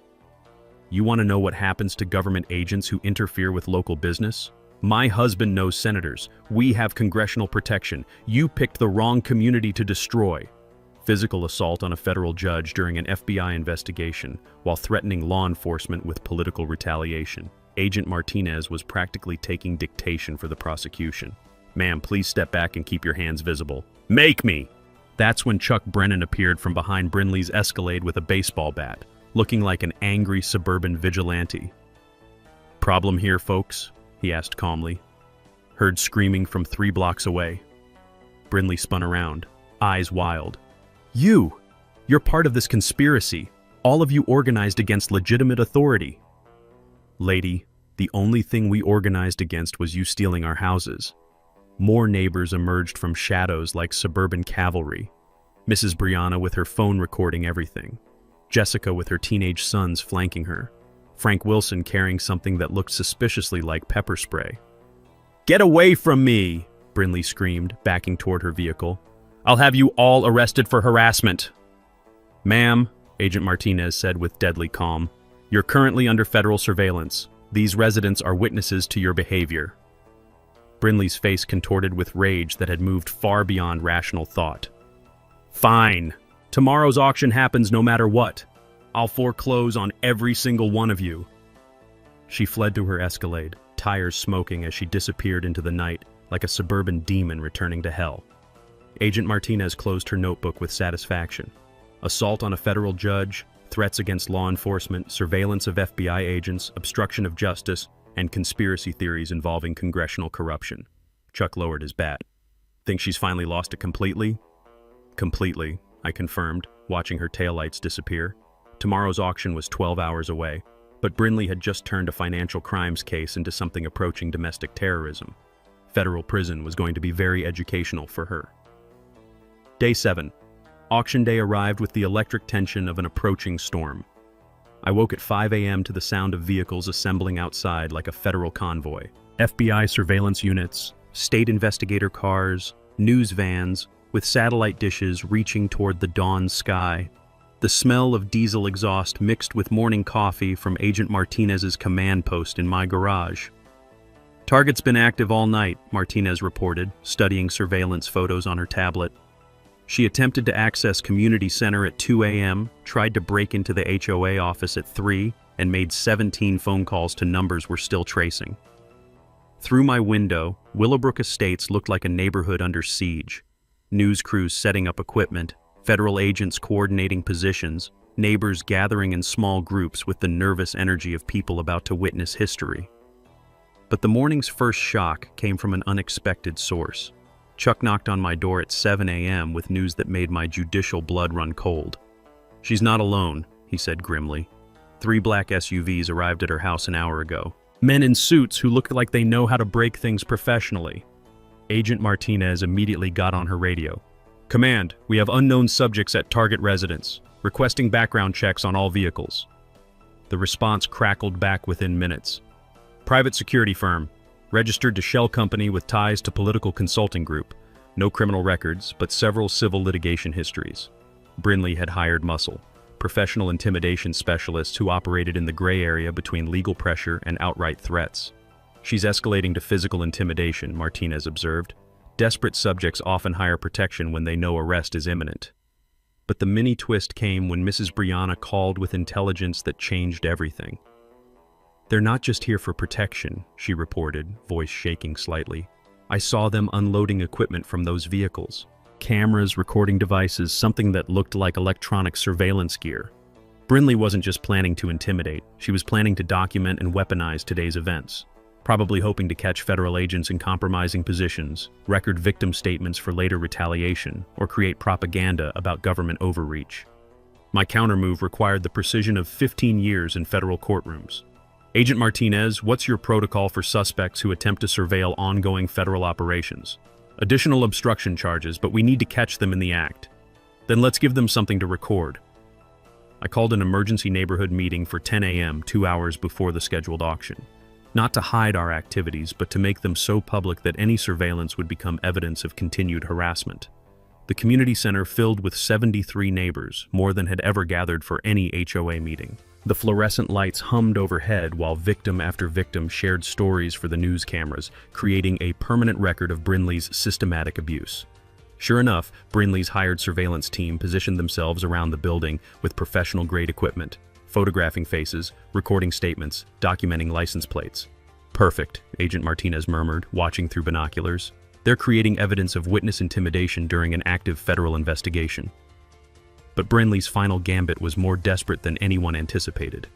Speaker 1: You want to know what happens to government agents who interfere with local business? My husband knows senators. We have congressional protection. You picked the wrong community to destroy. Physical assault on a federal judge during an FBI investigation while threatening law enforcement with political retaliation. Agent Martinez was practically taking dictation for the prosecution. Ma'am, please step back and keep your hands visible. Make me! That's when Chuck Brennan appeared from behind Brinley's Escalade with a baseball bat, looking like an angry suburban vigilante. Problem here, folks? He asked calmly. Heard screaming from 3 blocks away. Brinley spun around, eyes wild. You're part of this conspiracy. All of you organized against legitimate authority. Lady, the only thing we organized against was you stealing our houses. More neighbors emerged from shadows like suburban cavalry. Mrs. Brianna with her phone recording everything. Jessica with her teenage sons flanking her. Frank Wilson carrying something that looked suspiciously like pepper spray. Get away from me! Brinley screamed, backing toward her vehicle. I'll have you all arrested for harassment. Ma'am, Agent Martinez said with deadly calm, you're currently under federal surveillance. These residents are witnesses to your behavior. Brinley's face contorted with rage that had moved far beyond rational thought. Fine. Tomorrow's auction happens no matter what. I'll foreclose on every single one of you. She fled to her Escalade, tires smoking as she disappeared into the night like a suburban demon returning to hell. Agent Martinez closed her notebook with satisfaction. Assault on a federal judge, threats against law enforcement, surveillance of FBI agents, obstruction of justice, and conspiracy theories involving congressional corruption. Chuck lowered his bat. Think she's finally lost it completely? Completely, I confirmed, watching her taillights disappear. Tomorrow's auction was 12 hours away, but Brinley had just turned a financial crimes case into something approaching domestic terrorism. Federal prison was going to be very educational for her. Day 7. Auction day arrived with the electric tension of an approaching storm. I woke at 5 a.m. to the sound of vehicles assembling outside like a federal convoy. FBI surveillance units, state investigator cars, news vans, with satellite dishes reaching toward the dawn sky. The smell of diesel exhaust mixed with morning coffee from Agent Martinez's command post in my garage. Target's been active all night, Martinez reported, studying surveillance photos on her tablet. She attempted to access Community Center at 2 a.m., tried to break into the HOA office at 3, and made 17 phone calls to numbers we're still tracing. Through my window, Willowbrook Estates looked like a neighborhood under siege. News crews setting up equipment, federal agents coordinating positions, neighbors gathering in small groups with the nervous energy of people about to witness history. But the morning's first shock came from an unexpected source. Chuck knocked on my door at 7 a.m. with news that made my judicial blood run cold. She's not alone, he said grimly. 3 black SUVs arrived at her house an hour ago. Men in suits who looked like they know how to break things professionally. Agent Martinez immediately got on her radio. Command, we have unknown subjects at target residence, requesting background checks on all vehicles. The response crackled back within minutes. Private security firm. Registered to shell company with ties to political consulting group. No criminal records, but several civil litigation histories. Brinley had hired muscle, professional intimidation specialists who operated in the gray area between legal pressure and outright threats. She's escalating to physical intimidation, Martinez observed. Desperate subjects often hire protection when they know arrest is imminent. But the mini twist came when Mrs. Brianna called with intelligence that changed everything. They're not just here for protection, she reported, voice shaking slightly. I saw them unloading equipment from those vehicles. Cameras, recording devices, something that looked like electronic surveillance gear. Brinley wasn't just planning to intimidate, she was planning to document and weaponize today's events. probably hoping to catch federal agents in compromising positions, record victim statements for later retaliation, or create propaganda about government overreach. My countermove required the precision of 15 years in federal courtrooms. Agent Martinez, what's your protocol for suspects who attempt to surveil ongoing federal operations? Additional obstruction charges, but we need to catch them in the act. Then let's give them something to record. I called an emergency neighborhood meeting for 10 a.m., 2 hours before the scheduled auction. Not to hide our activities, but to make them so public that any surveillance would become evidence of continued harassment. The community center filled with 73 neighbors, more than had ever gathered for any HOA meeting. The fluorescent lights hummed overhead while victim after victim shared stories for the news cameras, creating a permanent record of Brinley's systematic abuse. Sure enough, Brinley's hired surveillance team positioned themselves around the building with professional-grade equipment, photographing faces, recording statements, documenting license plates. Perfect, Agent Martinez murmured, watching through binoculars. They're creating evidence of witness intimidation during an active federal investigation. But Brinley's final gambit was more desperate than anyone anticipated.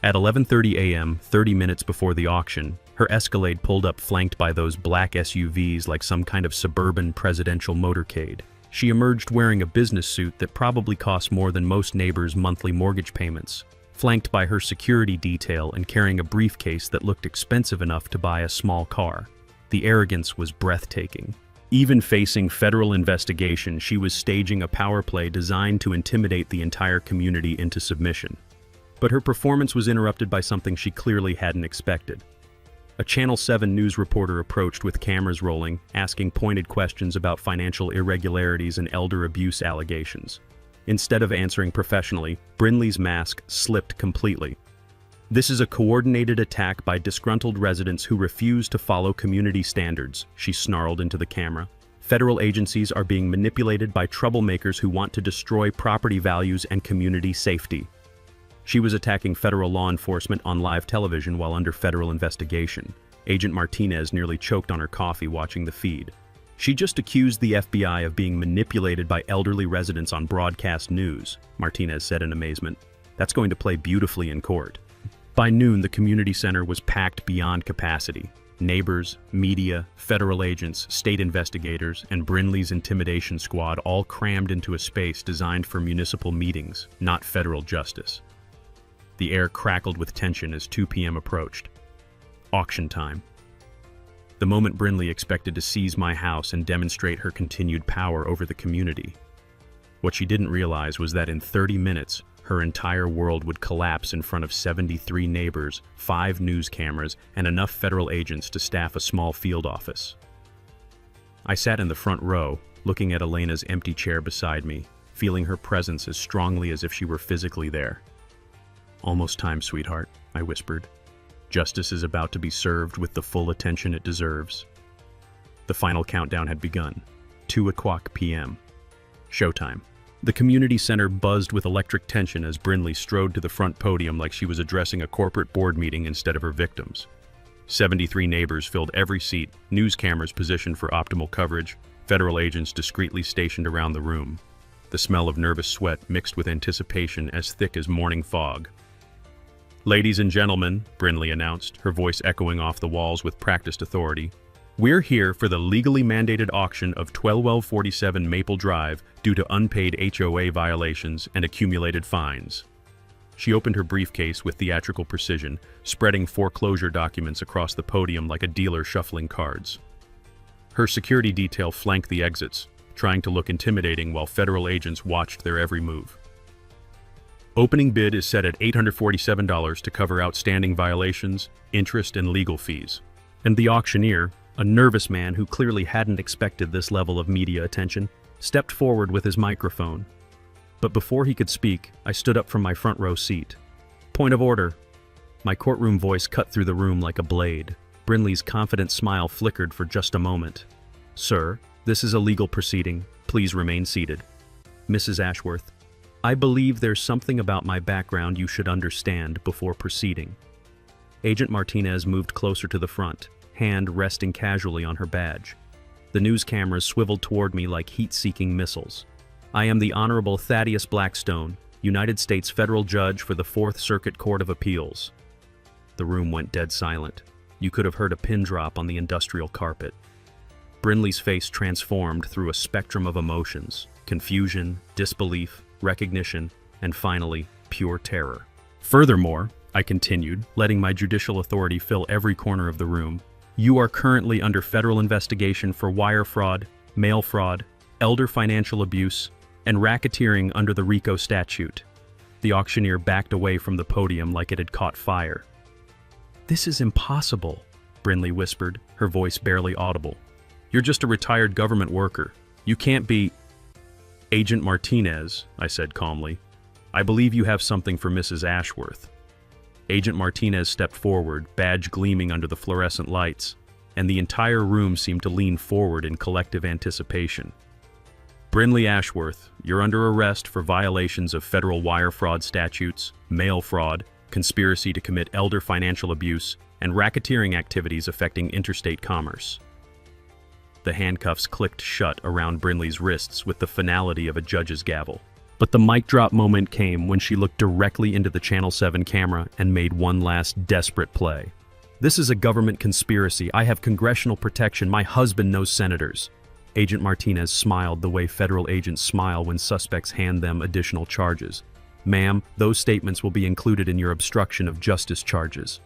Speaker 1: At 11:30 a.m., 30 minutes before the auction, her Escalade pulled up flanked by those black SUVs like some kind of suburban presidential motorcade. She emerged wearing a business suit that probably cost more than most neighbors' monthly mortgage payments, flanked by her security detail and carrying a briefcase that looked expensive enough to buy a small car. The arrogance was breathtaking. Even facing federal investigation, she was staging a power play designed to intimidate the entire community into submission. But her performance was interrupted by something she clearly hadn't expected. A Channel 7 news reporter approached with cameras rolling, asking pointed questions about financial irregularities and elder abuse allegations. Instead of answering professionally, Brinley's mask slipped completely. "This is a coordinated attack by disgruntled residents who refuse to follow community standards," she snarled into the camera. "Federal agencies are being manipulated by troublemakers who want to destroy property values and community safety." She was attacking federal law enforcement on live television while under federal investigation. Agent Martinez nearly choked on her coffee watching the feed. She just accused the FBI of being manipulated by elderly residents on broadcast news, Martinez said in amazement. That's going to play beautifully in court. By noon, the community center was packed beyond capacity. Neighbors, media, federal agents, state investigators, and Brinley's intimidation squad all crammed into a space designed for municipal meetings, not federal justice. The air crackled with tension as 2 p.m. approached. Auction time. The moment Brinley expected to seize my house and demonstrate her continued power over the community. What she didn't realize was that in 30 minutes, her entire world would collapse in front of 73 neighbors, 5 news cameras, and enough federal agents to staff a small field office. I sat in the front row, looking at Elena's empty chair beside me, feeling her presence as strongly as if she were physically there. "Almost time, sweetheart," I whispered. "Justice is about to be served with the full attention it deserves." The final countdown had begun. 2:00 p.m. Showtime. The community center buzzed with electric tension as Brinley strode to the front podium like she was addressing a corporate board meeting instead of her victims. 73 neighbors filled every seat, news cameras positioned for optimal coverage, federal agents discreetly stationed around the room. The smell of nervous sweat mixed with anticipation as thick as morning fog. "Ladies and gentlemen," Brinley announced, her voice echoing off the walls with practiced authority, "we're here for the legally mandated auction of 1247 Maple Drive due to unpaid HOA violations and accumulated fines." She opened her briefcase with theatrical precision, spreading foreclosure documents across the podium like a dealer shuffling cards. Her security detail flanked the exits, trying to look intimidating while federal agents watched their every move. Opening bid is set at $847 to cover outstanding violations, interest, and legal fees. And the auctioneer, a nervous man who clearly hadn't expected this level of media attention, stepped forward with his microphone. But before he could speak, I stood up from my front row seat. "Point of order." My courtroom voice cut through the room like a blade. Brinley's confident smile flickered for just a moment. "Sir, this is a legal proceeding. Please remain seated." "Mrs. Ashworth, I believe there's something about my background you should understand before proceeding." Agent Martinez moved closer to the front, hand resting casually on her badge. The news cameras swiveled toward me like heat-seeking missiles. "I am the Honorable Thaddeus Blackstone, United States Federal Judge for the Fourth Circuit Court of Appeals." The room went dead silent. You could have heard a pin drop on the industrial carpet. Brinley's face transformed through a spectrum of emotions: confusion, disbelief, recognition, and finally, pure terror. Furthermore, I continued, letting my judicial authority fill every corner of the room, you are currently under federal investigation for wire fraud, mail fraud, elder financial abuse, and racketeering under the RICO statute. The auctioneer backed away from the podium like it had caught fire. This is impossible, Brinley whispered, her voice barely audible. You're just a retired government worker. You can't be... Agent Martinez, I said calmly. I believe you have something for Mrs. Ashworth. Agent Martinez stepped forward, badge gleaming under the fluorescent lights, and the entire room seemed to lean forward in collective anticipation. Brinley Ashworth, you're under arrest for violations of federal wire fraud statutes, mail fraud, conspiracy to commit elder financial abuse, and racketeering activities affecting interstate commerce. The handcuffs clicked shut around Brinley's wrists with the finality of a judge's gavel. But the mic drop moment came when she looked directly into the Channel 7 camera and made one last desperate play. This is a government conspiracy. I have congressional protection. My husband knows senators. Agent Martinez smiled the way federal agents smile when suspects hand them additional charges. Ma'am, those statements will be included in your obstruction of justice charges.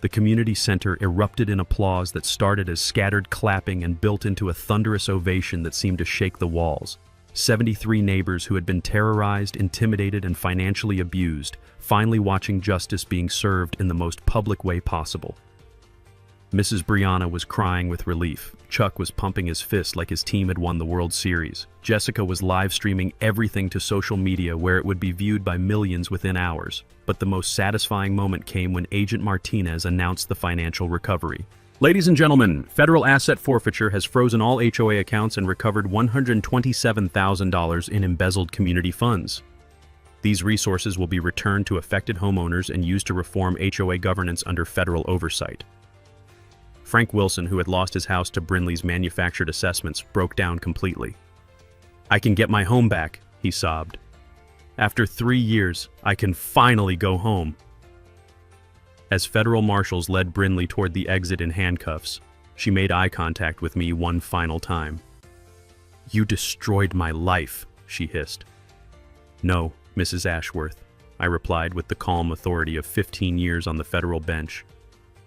Speaker 1: The community center erupted in applause that started as scattered clapping and built into a thunderous ovation that seemed to shake the walls. 73 neighbors who had been terrorized, intimidated, and financially abused, finally watching justice being served in the most public way possible. Mrs. Brianna was crying with relief. Chuck was pumping his fist like his team had won the World Series. Jessica was live streaming everything to social media where it would be viewed by millions within hours. But the most satisfying moment came when Agent Martinez announced the financial recovery. Ladies and gentlemen, federal asset forfeiture has frozen all HOA accounts and recovered $127,000 in embezzled community funds. These resources will be returned to affected homeowners and used to reform HOA governance under federal oversight. Frank Wilson, who had lost his house to Brinley's manufactured assessments, broke down completely. I can get my home back, he sobbed. After 3 years, I can finally go home. As federal marshals led Brinley toward the exit in handcuffs, she made eye contact with me one final time. You destroyed my life, she hissed. No, Mrs. Ashworth, I replied with the calm authority of 15 years on the federal bench.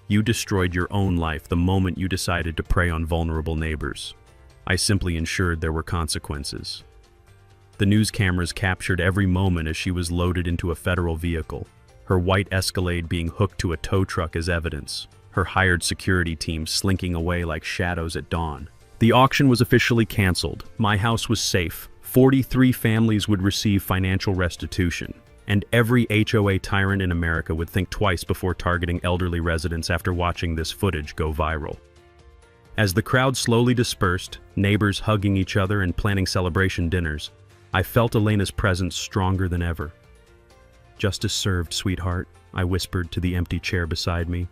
Speaker 1: You destroyed your own life the moment you decided to prey on vulnerable neighbors. I simply ensured there were consequences. The news cameras captured every moment as she was loaded into a federal vehicle, her white Escalade being hooked to a tow truck as evidence, her hired security team slinking away like shadows at dawn. The auction was officially canceled. My house was safe. 43 families would receive financial restitution, and every HOA tyrant in America would think twice before targeting elderly residents after watching this footage go viral. As the crowd slowly dispersed, neighbors hugging each other and planning celebration dinners, I felt Elena's presence stronger than ever. Justice served, sweetheart, I whispered to the empty chair beside me,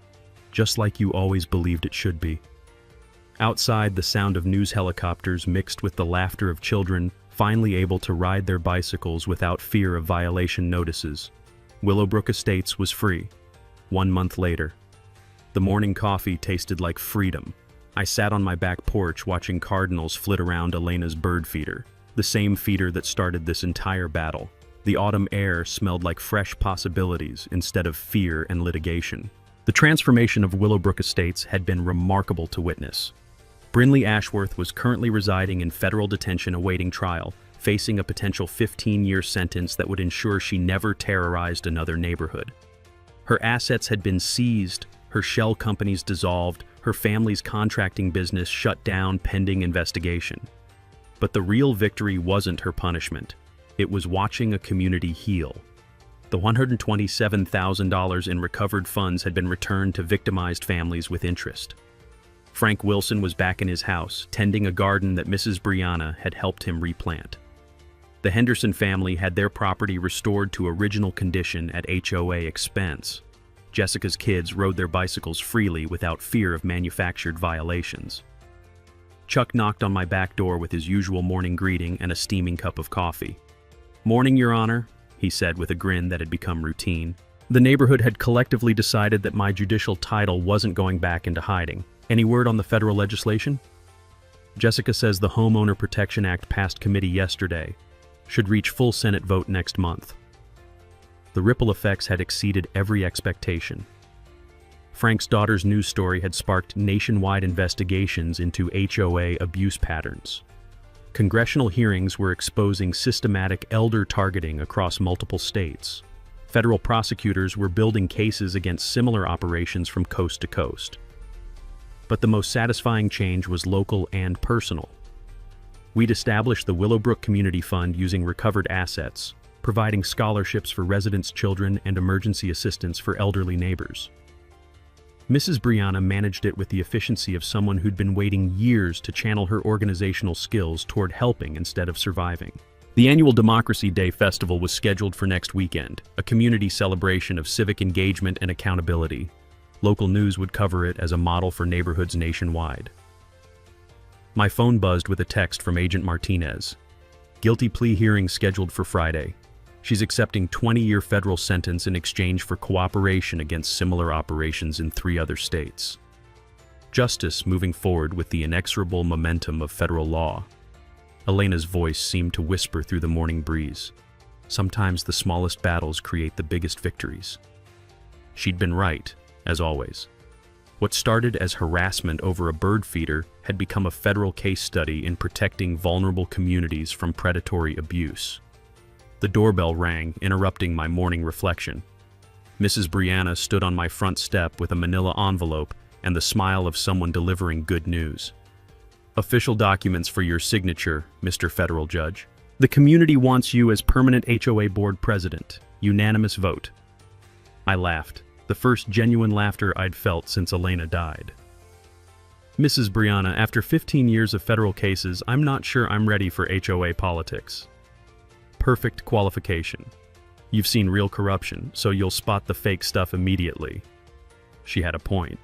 Speaker 1: just like you always believed it should be. Outside, the sound of news helicopters mixed with the laughter of children, finally able to ride their bicycles without fear of violation notices. Willowbrook Estates was free. 1 month later. The morning coffee tasted like freedom. I sat on my back porch watching cardinals flit around Elena's bird feeder, the same feeder that started this entire battle. The autumn air smelled like fresh possibilities instead of fear and litigation. The transformation of Willowbrook Estates had been remarkable to witness. Brinley Ashworth was currently residing in federal detention awaiting trial, facing a potential 15-year sentence that would ensure she never terrorized another neighborhood. Her assets had been seized, her shell companies dissolved, her family's contracting business shut down pending investigation. But the real victory wasn't her punishment. It was watching a community heal. The $127,000 in recovered funds had been returned to victimized families with interest. Frank Wilson was back in his house, tending a garden that Mrs. Brianna had helped him replant. The Henderson family had their property restored to original condition at HOA expense. Jessica's kids rode their bicycles freely without fear of manufactured violations. Chuck knocked on my back door with his usual morning greeting and a steaming cup of coffee. "Morning, Your Honor," he said with a grin that had become routine. The neighborhood had collectively decided that my judicial title wasn't going back into hiding. Any word on the federal legislation? Jessica says the Homeowner Protection Act passed committee yesterday, should reach full Senate vote next month. The ripple effects had exceeded every expectation. Frank's daughter's news story had sparked nationwide investigations into HOA abuse patterns. Congressional hearings were exposing systematic elder targeting across multiple states. Federal prosecutors were building cases against similar operations from coast to coast. But the most satisfying change was local and personal. We'd established the Willowbrook Community Fund using recovered assets, providing scholarships for residents' children and emergency assistance for elderly neighbors. Mrs. Brianna managed it with the efficiency of someone who'd been waiting years to channel her organizational skills toward helping instead of surviving. The annual Democracy Day Festival was scheduled for next weekend, a community celebration of civic engagement and accountability. Local news would cover it as a model for neighborhoods nationwide. My phone buzzed with a text from Agent Martinez. Guilty plea hearing scheduled for Friday. She's accepting 20-year federal sentence in exchange for cooperation against similar operations in 3 other states. Justice moving forward with the inexorable momentum of federal law. Elena's voice seemed to whisper through the morning breeze. Sometimes the smallest battles create the biggest victories. She'd been right, as always. What started as harassment over a bird feeder had become a federal case study in protecting vulnerable communities from predatory abuse. The doorbell rang, interrupting my morning reflection. Mrs. Brianna stood on my front step with a manila envelope and the smile of someone delivering good news. Official documents for your signature, Mr. Federal Judge. The community wants you as permanent HOA board president. Unanimous vote. I laughed, the first genuine laughter I'd felt since Elena died. Mrs. Brianna, after 15 years of federal cases, I'm not sure I'm ready for HOA politics. Perfect qualification. You've seen real corruption, so you'll spot the fake stuff immediately. She had a point.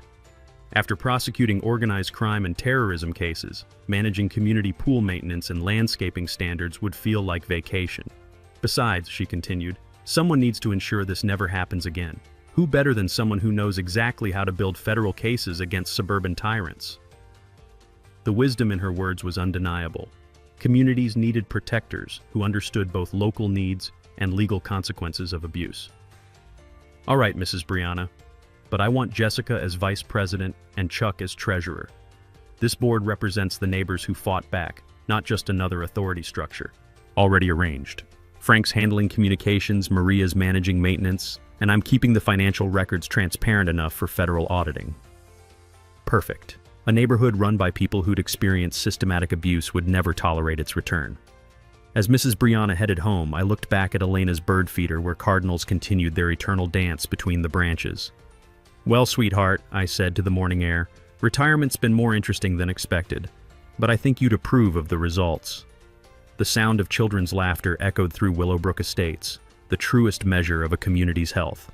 Speaker 1: After prosecuting organized crime and terrorism cases, managing community pool maintenance and landscaping standards would feel like vacation. Besides, she continued, someone needs to ensure this never happens again. Who better than someone who knows exactly how to build federal cases against suburban tyrants? The wisdom in her words was undeniable. Communities needed protectors who understood both local needs and legal consequences of abuse. All right, Mrs. Brianna, but I want Jessica as vice president and Chuck as treasurer. This board represents the neighbors who fought back, not just another authority structure. Already arranged. Frank's handling communications, Maria's managing maintenance, and I'm keeping the financial records transparent enough for federal auditing. Perfect. A neighborhood run by people who'd experienced systematic abuse would never tolerate its return. As Mrs. Brianna headed home, I looked back at Elena's bird feeder where cardinals continued their eternal dance between the branches. Well, sweetheart, I said to the morning air, retirement's been more interesting than expected, but I think you'd approve of the results. The sound of children's laughter echoed through Willowbrook Estates, the truest measure of a community's health.